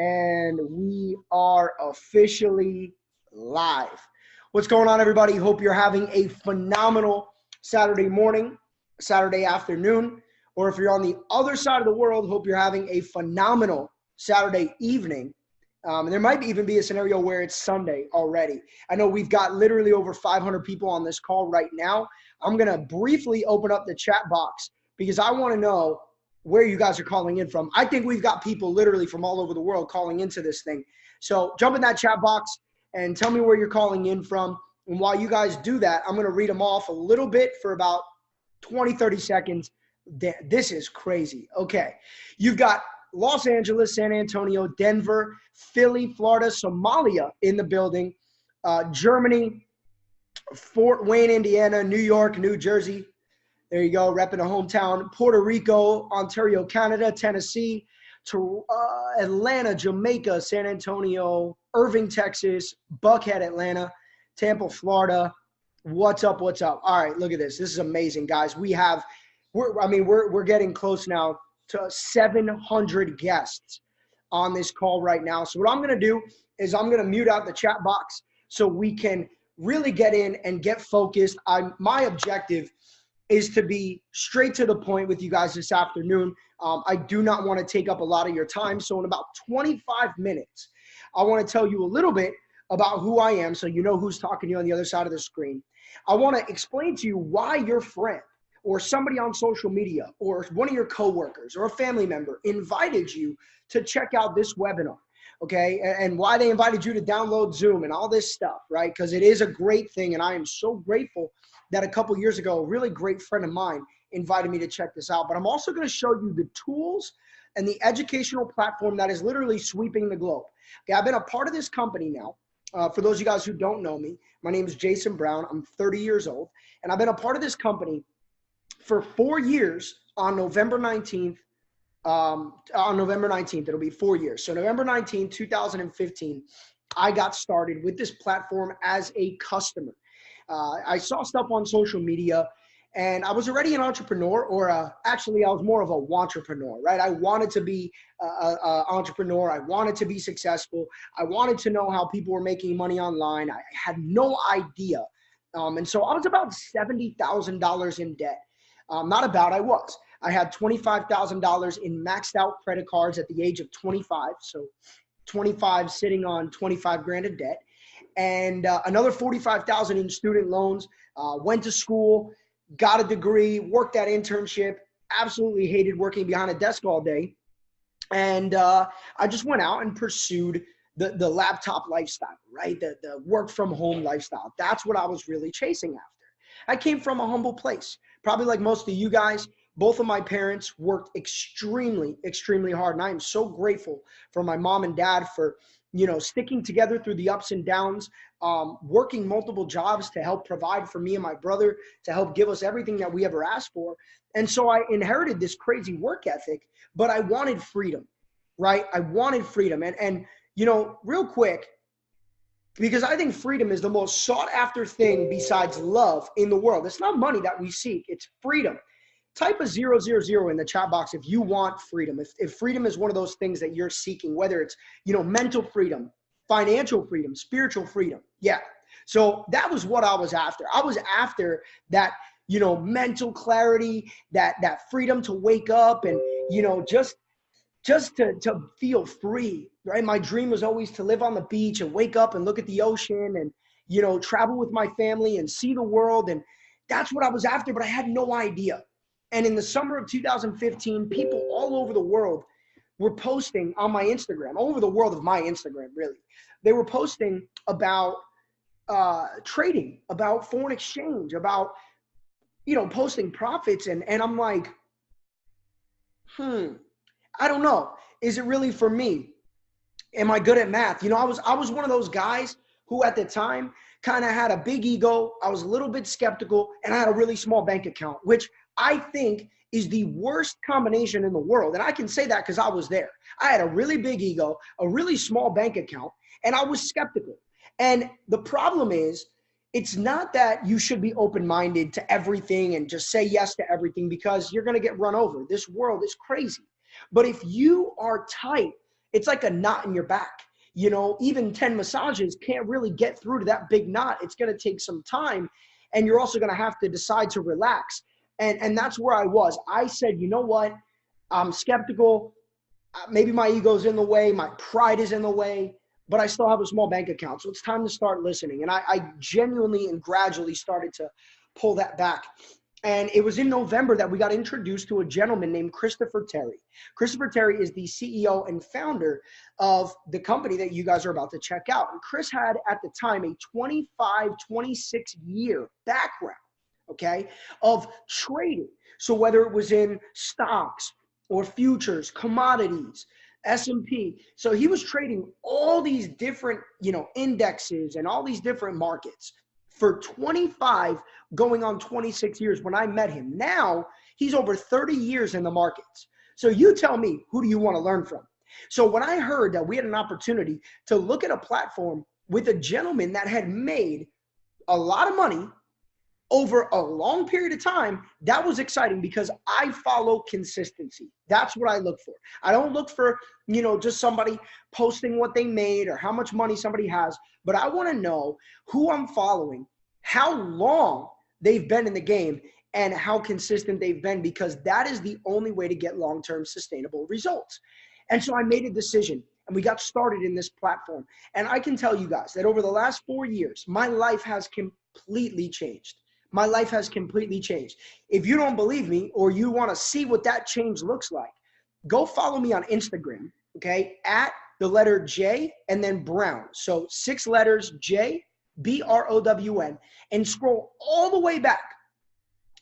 And we are officially live. What's going on, everybody? Hope you're having a phenomenal Saturday morning, Saturday afternoon, or if you're on the other side of the world, hope you're having a phenomenal Saturday evening. And there might even be a scenario where it's Sunday already. I know we've got literally over 500 people on this call right now. I'm going to briefly open up the chat box because I want to know where you guys are calling in from. I think we've got people literally from all over the world calling into this thing. So jump in that chat box and tell me where you're calling in from. And while you guys do that, I'm going to read them off a little bit for about 20, 30 seconds. This is crazy. Okay. You've got Los Angeles, San Antonio, Denver, Philly, Florida, Somalia in the building, Germany, Fort Wayne, Indiana, New York, New Jersey. There you go, repping a hometown. Puerto Rico, Ontario, Canada, Tennessee, to Atlanta, Jamaica, San Antonio, Irving, Texas, Buckhead, Atlanta, Tampa, Florida. What's up? What's up? All right, look at this. This is amazing, guys. We're getting close now to 700 guests on this call right now. So what I'm going to do is I'm going to mute out the chat box so we can really get in and get focused. My objective is to be straight to the point with you guys this afternoon. I do not want to take up a lot of your time. So in about 25 minutes, I want to tell you a little bit about who I am so you know who's talking to you on the other side of the screen. I want to explain to you why your friend or somebody on social media or one of your coworkers or a family member invited you to check out this webinar, okay? And why they invited you to download Zoom and all this stuff, right? Because it is a great thing, and I am so grateful that a couple years ago, a really great friend of mine invited me to check this out. But I'm also going to show you the tools and the educational platform that is literally sweeping the globe. Okay, I've been a part of this company now. For those of you guys who don't know me, my name is Jason Brown. I'm 30 years old, and I've been a part of this company for 4 years. On November 19th, it'll be 4 years. So November 19th, 2015, I got started with this platform as a customer. I saw stuff on social media, and I was already an entrepreneur, or actually I was more of a wantrepreneur, right? I wanted to be an entrepreneur. I wanted to be successful. I wanted to know how people were making money online. I had no idea. And so I was about $70,000 in debt. I was. I had $25,000 in maxed out credit cards at the age of 25. So 25 sitting on 25 grand of debt. And another $45,000 in student loans, went to school, got a degree, worked that internship, absolutely hated working behind a desk all day. And I just went out and pursued the laptop lifestyle, right? The work from home lifestyle. That's what I was really chasing after. I came from a humble place. Probably like most of you guys, both of my parents worked extremely, extremely hard. And I am so grateful for my mom and dad for sticking together through the ups and downs, working multiple jobs to help provide for me and my brother, to help give us everything that we ever asked for. And so I inherited this crazy work ethic, but I wanted freedom, right? I wanted freedom. And real quick, because I think freedom is the most sought after thing besides love in the world. It's not money that we seek, it's freedom. Type a 000 in the chat box if you want freedom. If freedom is one of those things that you're seeking, whether it's, mental freedom, financial freedom, spiritual freedom. Yeah. So that was what I was after. I was after that, mental clarity, that freedom to wake up and, just to feel free, right? My dream was always to live on the beach and wake up and look at the ocean and, travel with my family and see the world. And that's what I was after, but I had no idea. And in the summer of 2015, people all over the world were posting on my Instagram, all over the world of my Instagram, really. They were posting about trading, about foreign exchange, about, posting profits. And I'm like, I don't know. Is it really for me? Am I good at math? I was one of those guys who at the time kind of had a big ego. I was a little bit skeptical, and I had a really small bank account, which I think is the worst combination in the world. And I can say that because I was there. I had a really big ego, a really small bank account, and I was skeptical. And the problem is, it's not that you should be open-minded to everything and just say yes to everything, because you're going to get run over. This world is crazy. But if you are tight it's like a knot in your back. Even 10 massages can't really get through to that big knot. It's going to take some time, and you're also going to have to decide to relax. And that's where I was. I said, you know what? I'm skeptical. Maybe my ego's in the way. My pride is in the way, but I still have a small bank account. So it's time to start listening. And I genuinely and gradually started to pull that back. And it was in November that we got introduced to a gentleman named Christopher Terry. Christopher Terry is the CEO and founder of the company that you guys are about to check out. And Chris had at the time a 25, 26-year background, okay, of trading. So whether it was in stocks or futures, commodities, S&P. So he was trading all these different, indexes and all these different markets for 25 going on 26 years when I met him. Now he's over 30 years in the markets. So you tell me, who do you want to learn from? So when I heard that we had an opportunity to look at a platform with a gentleman that had made a lot of money over a long period of time, that was exciting because I follow consistency. That's what I look for. I don't look for, just somebody posting what they made or how much money somebody has, but I want to know who I'm following, how long they've been in the game, and how consistent they've been, because that is the only way to get long-term sustainable results. And so I made a decision, and we got started in this platform. And I can tell you guys that over the last 4 years, my life has completely changed. My life has completely changed. If you don't believe me, or you want to see what that change looks like, go follow me on Instagram, okay, at the letter J and then Brown. So 6 letters, J, BROWN, and scroll all the way back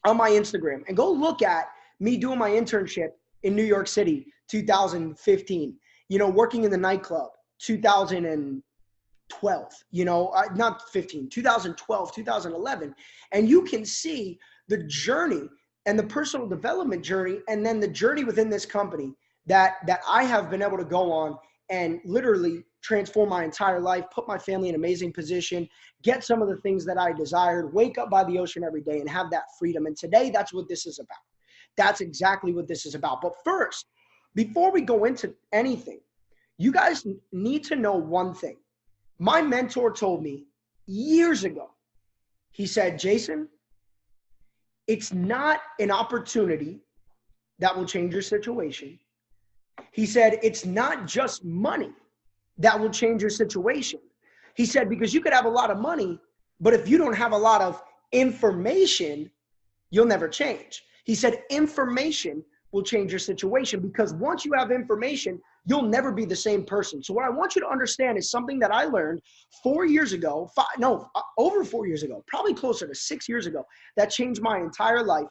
on my Instagram and go look at me doing my internship in New York City, 2015, working in the nightclub, 2012, not 15, 2012, 2011. And you can see the journey and the personal development journey, and then the journey within this company that I have been able to go on and literally transform my entire life, put my family in an amazing position, get some of the things that I desired, wake up by the ocean every day and have that freedom. And today, that's what this is about. That's exactly what this is about. But first, before we go into anything, you guys need to know one thing. My mentor told me years ago, he said, Jason, it's not an opportunity that will change your situation. He said, it's not just money that will change your situation. He said, because you could have a lot of money, but if you don't have a lot of information, you'll never change. He said, information will change your situation, because once you have information, you'll never be the same person. So what I want you to understand is something that I learned 4 years ago, over 4 years ago, probably closer to 6 years ago, that changed my entire life.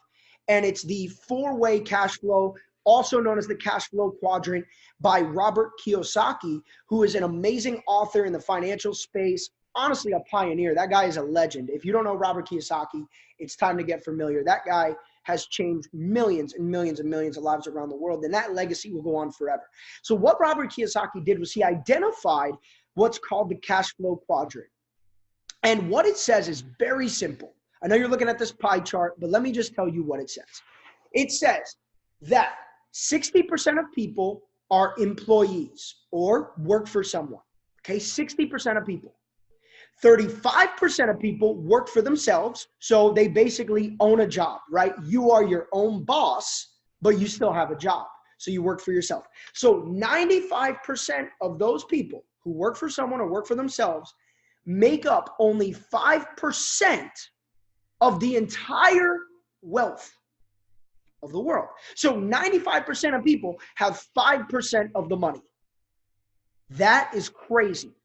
And it's the 4-way cash flow, also known as the cash flow quadrant, by Robert Kiyosaki, who is an amazing author in the financial space. Honestly, a pioneer. That guy is a legend. If you don't know Robert Kiyosaki, it's time to get familiar. That guy has changed millions and millions and millions of lives around the world, and that legacy will go on forever. So what Robert Kiyosaki did was he identified what's called the cash flow quadrant. And what it says is very simple. I know you're looking at this pie chart, but let me just tell you what it says. It says that 60% of people are employees or work for someone. Okay, 60% of people. 35% of people work for themselves, so they basically own a job, right? You are your own boss, but you still have a job, so you work for yourself. So 95% of those people who work for someone or work for themselves make up only 5% of the entire wealth of the world. So 95% of people have 5% of the money. That is crazy.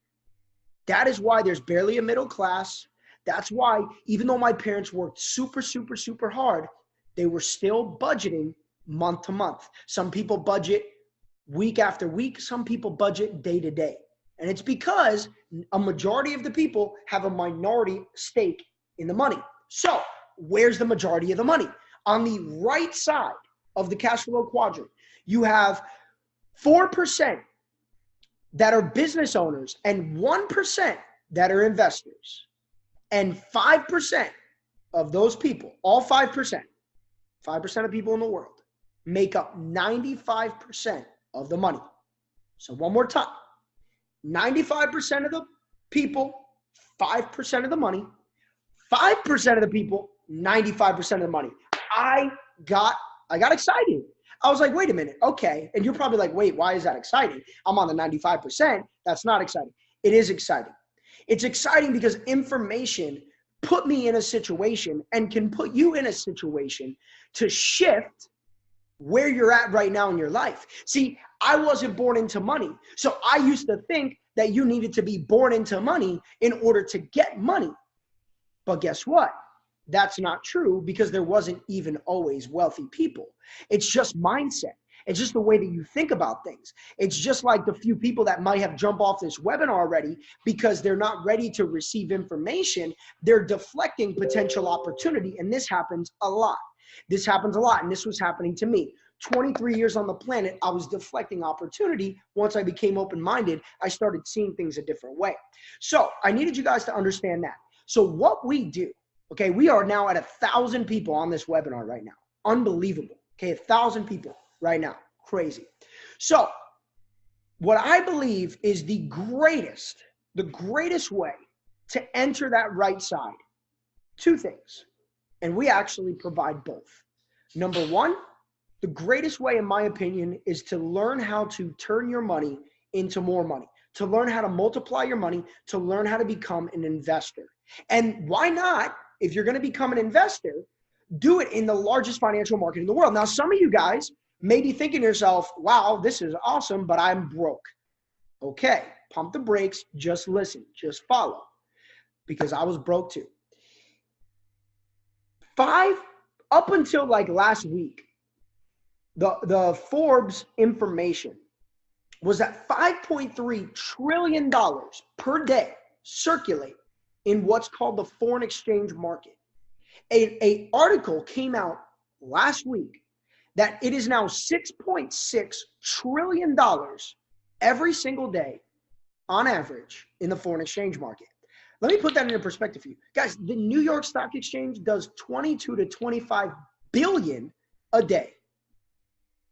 That is why there's barely a middle class. That's why, even though my parents worked super, super, super hard, they were still budgeting month to month. Some people budget week after week. Some people budget day to day. And it's because a majority of the people have a minority stake in the money. So where's the majority of the money? On the right side of the cash flow quadrant, you have 4% that are business owners and 1% that are investors. And 5% of those people, all 5% of people in the world, make up 95% of the money. So one more time, 95% of the people, 5% of the money, 5% of the people, 95% of the money. I got excited. I was like, wait a minute, okay. And you're probably like, wait, why is that exciting? I'm on the 95%. That's not exciting. It is exciting. It's exciting because information put me in a situation and can put you in a situation to shift where you're at right now in your life. See, I wasn't born into money. So I used to think that you needed to be born into money in order to get money. But guess what? That's not true, because there wasn't even always wealthy people. It's just mindset. It's just the way that you think about things. It's just like the few people that might have jumped off this webinar already because they're not ready to receive information. They're deflecting potential opportunity. And this happens a lot. This happens a lot. And this was happening to me. 23 years on the planet, I was deflecting opportunity. Once I became open-minded, I started seeing things a different way. So I needed you guys to understand that. So what we do, okay, we are now at 1,000 people on this webinar right now. Unbelievable. Okay, 1,000 people right now. Crazy. So what I believe is the greatest way to enter that right side, two things. And we actually provide both. Number one, the greatest way, in my opinion, is to learn how to turn your money into more money, to learn how to multiply your money, to learn how to become an investor. And why not, if you're going to become an investor, do it in the largest financial market in the world. Now, some of you guys may be thinking to yourself, wow, this is awesome, but I'm broke. Okay, pump the brakes, just listen, just follow, because I was broke too. Up until like last week, the Forbes information was that $5.3 trillion per day circulate in what's called the foreign exchange market. An article came out last week that it is now $6.6 trillion every single day on average in the foreign exchange market. Let me put that into perspective for you. Guys, the New York Stock Exchange does 22 to 25 billion a day.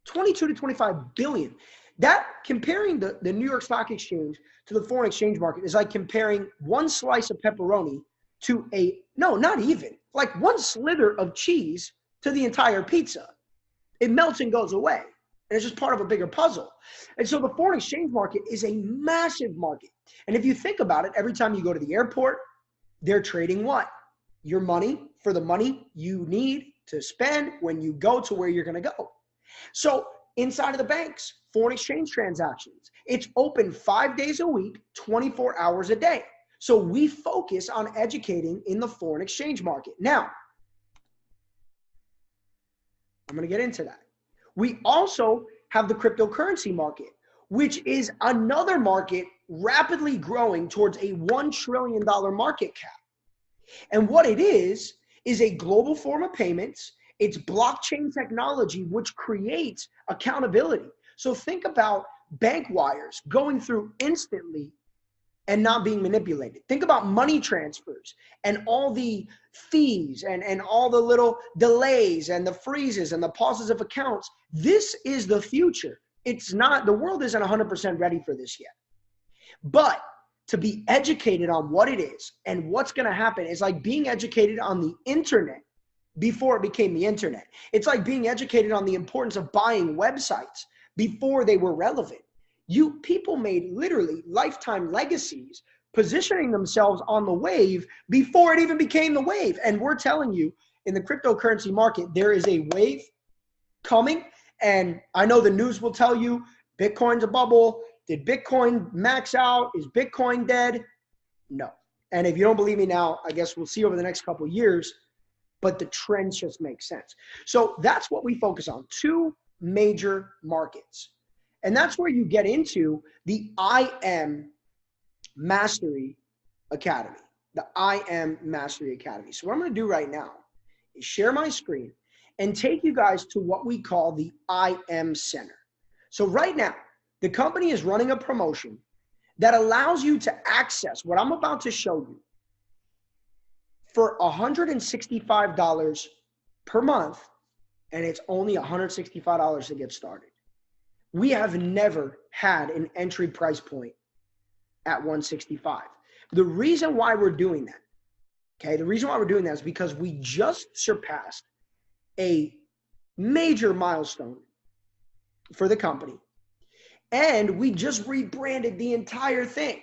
22 to 25 billion. That, comparing the New York Stock Exchange to the foreign exchange market, is like comparing one slice of pepperoni to not even, like one slither of cheese to the entire pizza. It melts and goes away. And it's just part of a bigger puzzle. And so the foreign exchange market is a massive market. And if you think about it, every time you go to the airport, they're trading what? Your money for the money you need to spend when you go to where you're going to go. So inside of the banks, foreign exchange transactions, it's open 5 days a week, 24 hours a day. So we focus on educating in the foreign exchange market. Now, I'm going to get into that. We also have the cryptocurrency market, which is another market rapidly growing towards a $1 trillion market cap. And what it is a global form of payments. It's blockchain technology, which creates accountability. So think about bank wires going through instantly and not being manipulated. Think about money transfers and all the fees and all the little delays and the freezes and the pauses of accounts. This is the future. It's not, the world isn't 100% ready for this yet. But to be educated on what it is and what's going to happen is like being educated on the internet before it became the internet. It's like being educated on the importance of buying websites before they were relevant. People made literally lifetime legacies positioning themselves on the wave before it even became the wave. And we're telling you, in the cryptocurrency market, there is a wave coming. And I know the news will tell you Bitcoin's a bubble. Did Bitcoin max out? Is Bitcoin dead? No. And if you don't believe me now, I guess we'll see over the next couple of years. But the trends just make sense. So that's what we focus on, two major markets. And that's where you get into the IM Mastery Academy, the IM Mastery Academy. So what I'm going to do right now is share my screen and take you guys to what we call the IM Center. So right now, the company is running a promotion that allows you to access what I'm about to show you for $165 per month, and it's only $165 to get started. we have never had an entry price point at 165. The reason why we're doing that, okay, the reason why we're doing that is because we just surpassed a major milestone for the company, and we just rebranded the entire thing.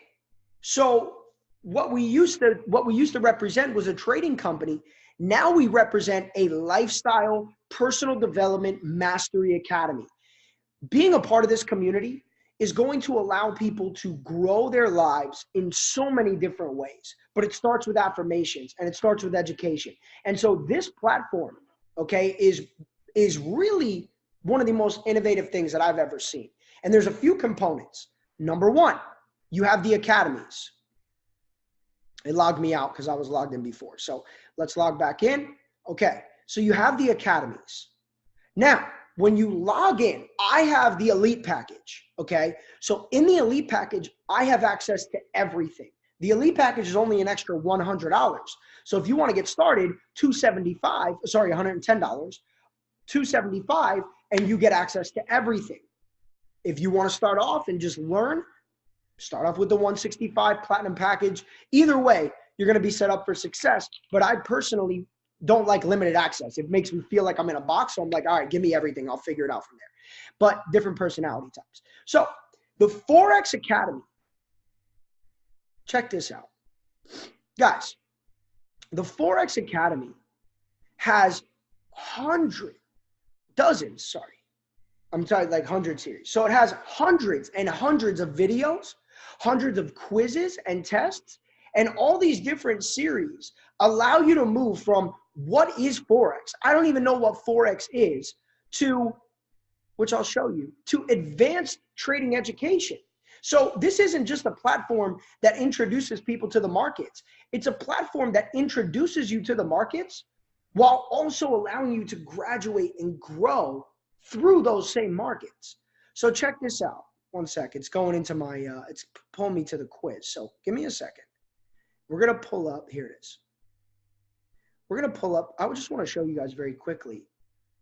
So what we used to represent was a trading company. Now we represent a lifestyle, personal development, mastery academy. Being a part of this community is going to allow people to grow their lives in so many different ways. But it starts with affirmations and it starts with education. And so this platform, okay, is really one of the most innovative things that I've ever seen. And there's a few components. Number one, you have the academies. It logged me out because I was logged in before. So let's log back in. Okay, so you have the academies. Now, when you log in, I have the elite package, okay? So in the elite package, I have access to everything. The elite package is only an extra $100. So if you want to get started, $110, $275, and you get access to everything. If you want to start off and just learn, start off with the 165 platinum package. Either way, you're going to be set up for success. But I personally don't like limited access. It makes me feel like I'm in a box. So I'm like, all right, give me everything. I'll figure it out from there. But different personality types. So the Forex Academy, check this out. Guys, the Forex Academy has I'm talking like 100 series. So it has hundreds and hundreds of videos, hundreds of quizzes and tests, and all these different series allow you to move from what is Forex, I don't even know what Forex is, to, which I'll show you, to advanced trading education. So this isn't just a platform that introduces people to the markets. It's a platform that introduces you to the markets while also allowing you to graduate and grow through those same markets. So check this out. One sec. It's going into my, it's pulling me to the quiz. So give me a second. We're going to pull up. Here it is. We're going to pull up. I just want to show you guys very quickly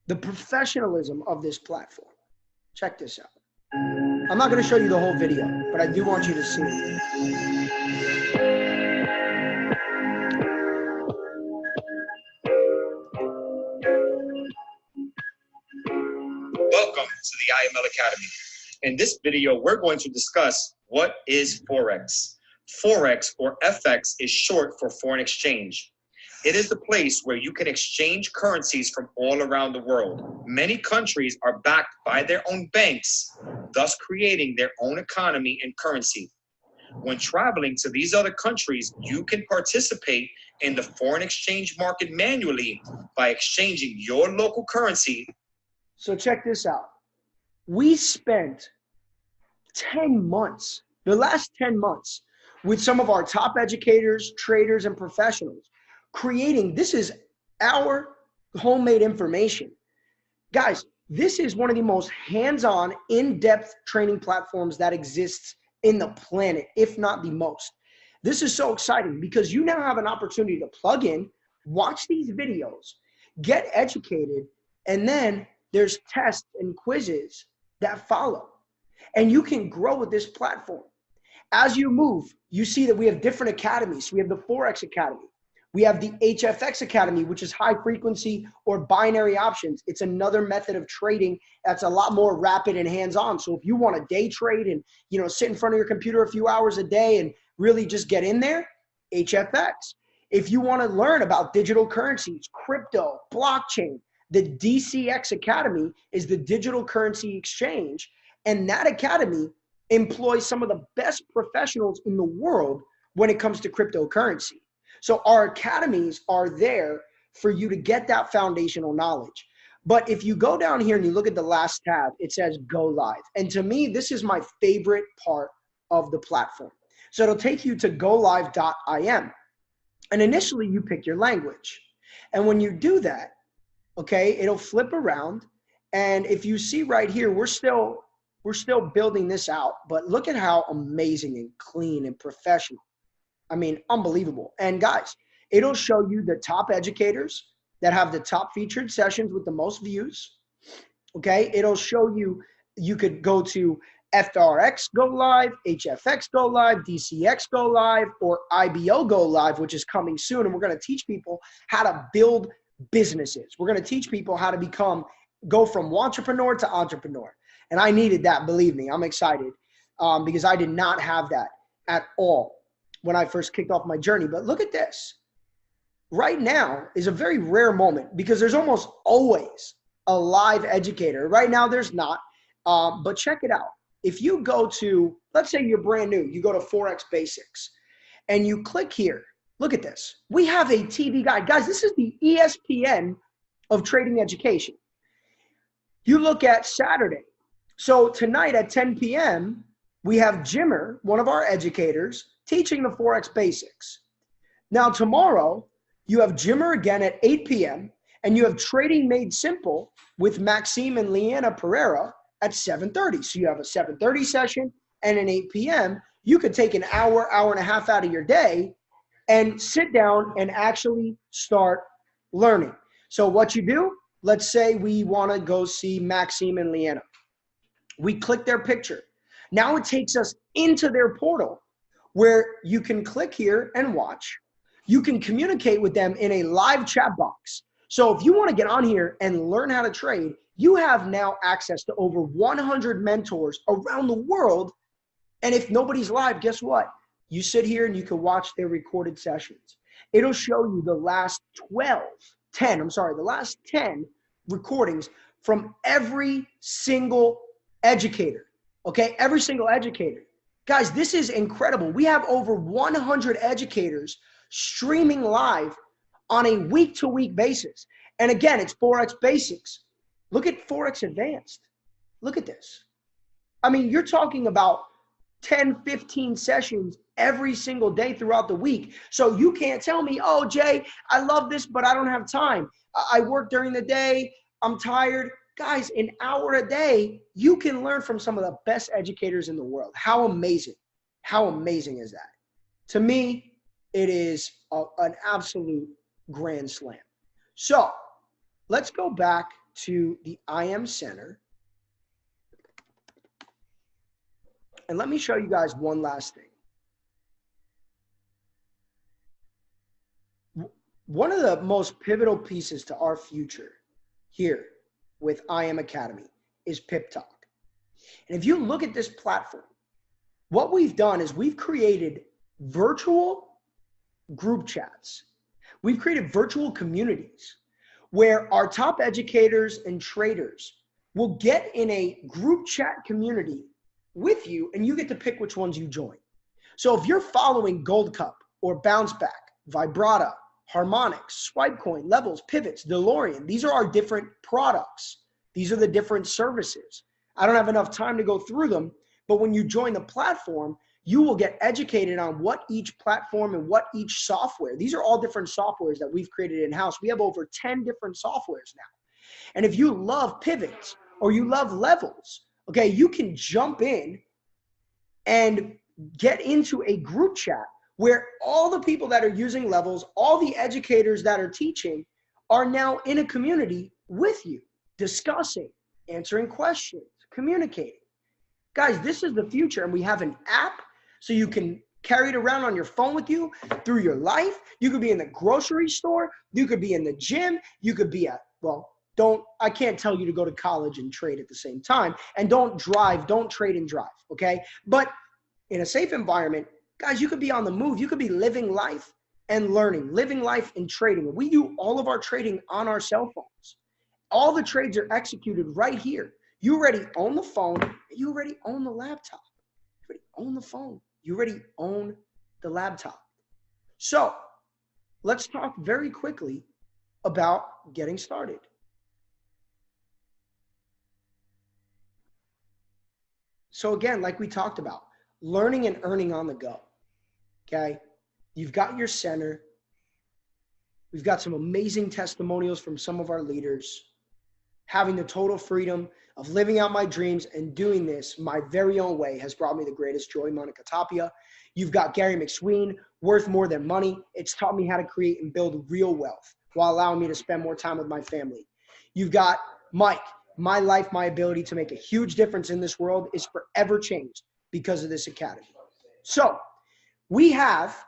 the professionalism of this platform. Check this out. I'm not going to show you the whole video, but I do want you to see it. Welcome to the IML Academy. In this video, we're going to discuss what is Forex. Forex, or FX, is short for foreign exchange. It is the place where you can exchange currencies from all around the world. Many countries are backed by their own banks, thus creating their own economy and currency. When traveling to these other countries, you can participate in the foreign exchange market manually by exchanging your local currency. So check this out. We spent 10 months, the last 10 months, with some of our top educators, traders, and professionals creating, this is our homemade information. Guys, this is one of the most hands-on, in-depth training platforms that exists in the planet, if not the most. This is so exciting because you now have an opportunity to plug in, watch these videos, get educated, and then there's tests and quizzes that follow. And you can grow with this platform. As you move, you see that we have different academies. We have the Forex Academy. We have the HFX Academy, which is high frequency or binary options. It's another method of trading that's a lot more rapid and hands-on. So if you want to day trade and, you know, sit in front of your computer a few hours a day and really just get in there, HFX. If you want to learn about digital currencies, crypto, blockchain, the DCX Academy is the digital currency exchange. And that academy employs some of the best professionals in the world when it comes to cryptocurrency. So our academies are there for you to get that foundational knowledge. But if you go down here and you look at the last tab, it says Go Live. And to me, this is my favorite part of the platform. So it'll take you to golive.im. And initially you pick your language. And when you do that, okay, it'll flip around. And if you see right here, we're still building this out, but look at how amazing and clean and professional. I mean, unbelievable. And guys, it'll show you the top educators that have the top featured sessions with the most views. Okay. It'll show you You could go to FRX Go Live, HFX Go Live, DCX Go Live, or IBO Go Live, which is coming soon. And we're going to teach people how to build businesses. We're going to teach people how to go from entrepreneur to entrepreneur. And I needed that, believe me. I'm excited because I did not have that at all when I first kicked off my journey. But look at this. Right now is a very rare moment because there's almost always a live educator. Right now there's not, but check it out. If you go to, let's say you're brand new, you go to Forex Basics and you click here, look at this. We have a TV guide. Guys, this is the ESPN of trading education. You look at Saturday. So tonight at 10 p.m., we have Jimmer, one of our educators, teaching the Forex Basics. Now tomorrow, you have Jimmer again at 8 p.m., and you have Trading Made Simple with Maxime and Leanna Pereira at 7:30. So you have a 7:30 session and an 8 p.m. You could take an hour, hour and a half out of your day and sit down and actually start learning. So what you do, let's say we want to go see Maxime and Leanna. We click their picture. Now it takes us into their portal where you can click here and watch. You can communicate with them in a live chat box. So if you want to get on here and learn how to trade, you have now access to over 100 mentors around the world. And if nobody's live, guess what? You sit here and you can watch their recorded sessions. It'll show you the last 10 recordings from every single educator. Okay, every single educator. Guys, this is incredible. We have over 100 educators streaming live on a week-to-week basis. And again, it's Forex Basics. Look at Forex Advanced. Look at this. I mean, you're talking about 10, 15 sessions every single day throughout the week. So you can't tell me, oh, Jay, I love this, but I don't have time. I work during the day. I'm tired. Guys, an hour a day, you can learn from some of the best educators in the world. How amazing. How amazing is that? To me, it is an absolute grand slam. So let's go back to the IM Center. And let me show you guys one last thing. One of the most pivotal pieces to our future here with IM Academy is Pip Talk. And if you look at this platform, what we've done is we've created virtual group chats. We've created virtual communities where our top educators and traders will get in a group chat community with you, and you get to pick which ones you join. So if you're following Gold Cup or Bounce Back, Vibrata, Harmonics, Swipecoin, Levels, Pivots, DeLorean, these are our different products. These are the different services. I don't have enough time to go through them, but when you join the platform, you will get educated on what each platform and what each software. These are all different softwares that we've created in-house. We have over 10 different softwares now. And if you love pivots or you love levels, okay, you can jump in and get into a group chat where all the people that are using levels, all the educators that are teaching are now in a community with you, discussing, answering questions, communicating. Guys, this is the future, and we have an app so you can carry it around on your phone with you through your life. You could be in the grocery store. You could be in the gym. You could be at, well, I can't tell you to go to college and trade at the same time. And don't trade and drive, okay? But in a safe environment, guys, you could be on the move. You could be living life and learning, living life and trading. We do all of our trading on our cell phones. All the trades are executed right here. You already own the phone. You already own the laptop. You already own the phone. You already own the laptop. So let's talk very quickly about getting started. So again, like we talked about, learning and earning on the go, okay? You've got your center. We've got some amazing testimonials from some of our leaders. Having the total freedom of living out my dreams and doing this my very own way has brought me the greatest joy, Monica Tapia. You've got Gary McSween, Worth More Than Money. It's taught me how to create and build real wealth while allowing me to spend more time with my family. You've got Mike, my life, my ability to make a huge difference in this world is forever changed because of this academy. So we have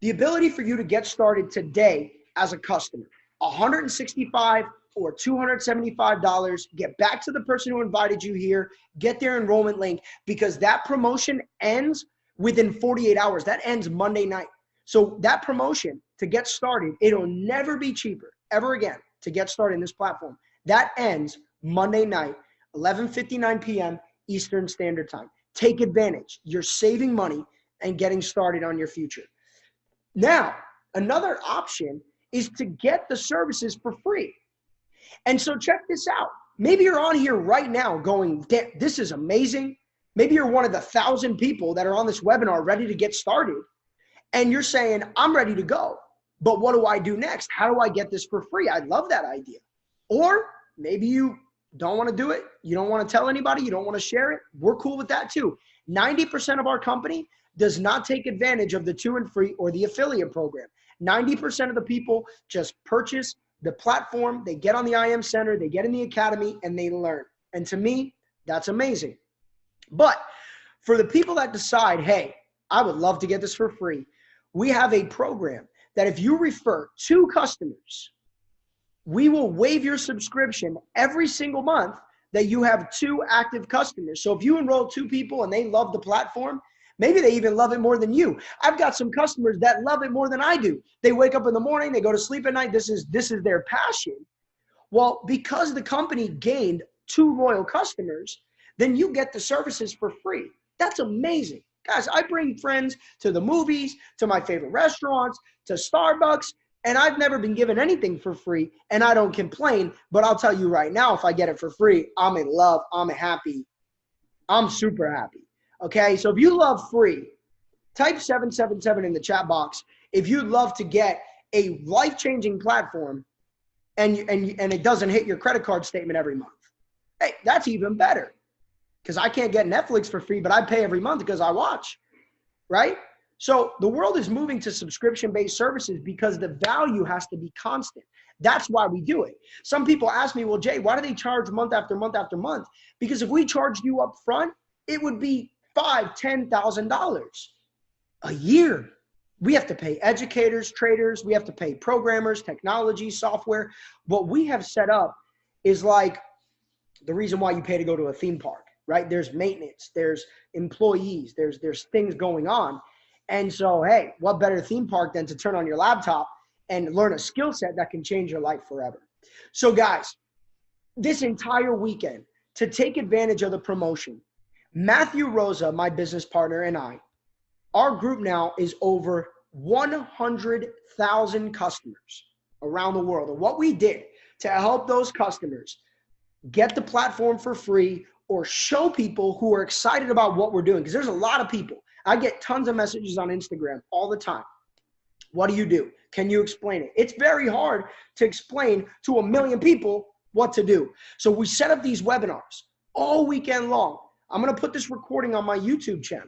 the ability for you to get started today as a customer. $165 or $275. Get back to the person who invited you here. Get their enrollment link, because that promotion ends within 48 hours. That ends Monday night. So that promotion to get started, it'll never be cheaper ever again to get started in this platform. That ends Monday night, 11:59 p.m. Eastern Standard Time. Take advantage. You're saving money and getting started on your future. Now, another option is to get the services for free. And so check this out. Maybe you're on here right now going, this is amazing. Maybe you're one of the 1,000 people that are on this webinar ready to get started. And you're saying, I'm ready to go. But what do I do next? How do I get this for free? I love that idea. Or maybe you don't want to do it. You don't want to tell anybody. You don't want to share it. We're cool with that too. 90% of our company does not take advantage of the 2 and free or the affiliate program. 90% of the people just purchase the platform. They get on the IM Center, they get in the academy, and they learn. And to me, that's amazing. But for the people that decide, hey, I would love to get this for free, we have a program that if you refer 2 customers, we will waive your subscription every single month that you have 2 active customers. So if you enroll 2 people and they love the platform, maybe they even love it more than you. I've got some customers that love it more than I do. They wake up in the morning, they go to sleep at night. This is their passion. Well, because the company gained 2 loyal customers, then you get the services for free. That's amazing. Guys, I bring friends to the movies, to my favorite restaurants, to Starbucks, and I've never been given anything for free, and I don't complain. But I'll tell you right now, if I get it for free, I'm in love, I'm happy, I'm super happy. Okay, so if you love free, type 777 in the chat box if you'd love to get a life-changing platform and it doesn't hit your credit card statement every month. Hey, that's even better, because I can't get Netflix for free, but I pay every month because I watch, right? So the world is moving to subscription-based services because the value has to be constant. That's why we do it. Some people ask me, well, Jay, why do they charge month after month after month? Because if we charged you up front, it would be $5,000, $10,000 a year. We have to pay educators, traders, we have to pay programmers, technology, software. What we have set up is like the reason why you pay to go to a theme park, right? There's maintenance, there's employees, there's things going on. And so, hey, what better theme park than to turn on your laptop and learn a skill set that can change your life forever? So guys, this entire weekend, to take advantage of the promotion, Matthew Rosa, my business partner, and I, our group now is over 100,000 customers around the world. And what we did to help those customers get the platform for free or show people who are excited about what we're doing, because there's a lot of people. I get tons of messages on Instagram all the time. What do you do? Can you explain it? It's very hard to explain to 1 million people what to do. So we set up these webinars all weekend long. I'm going to put this recording on my YouTube channel.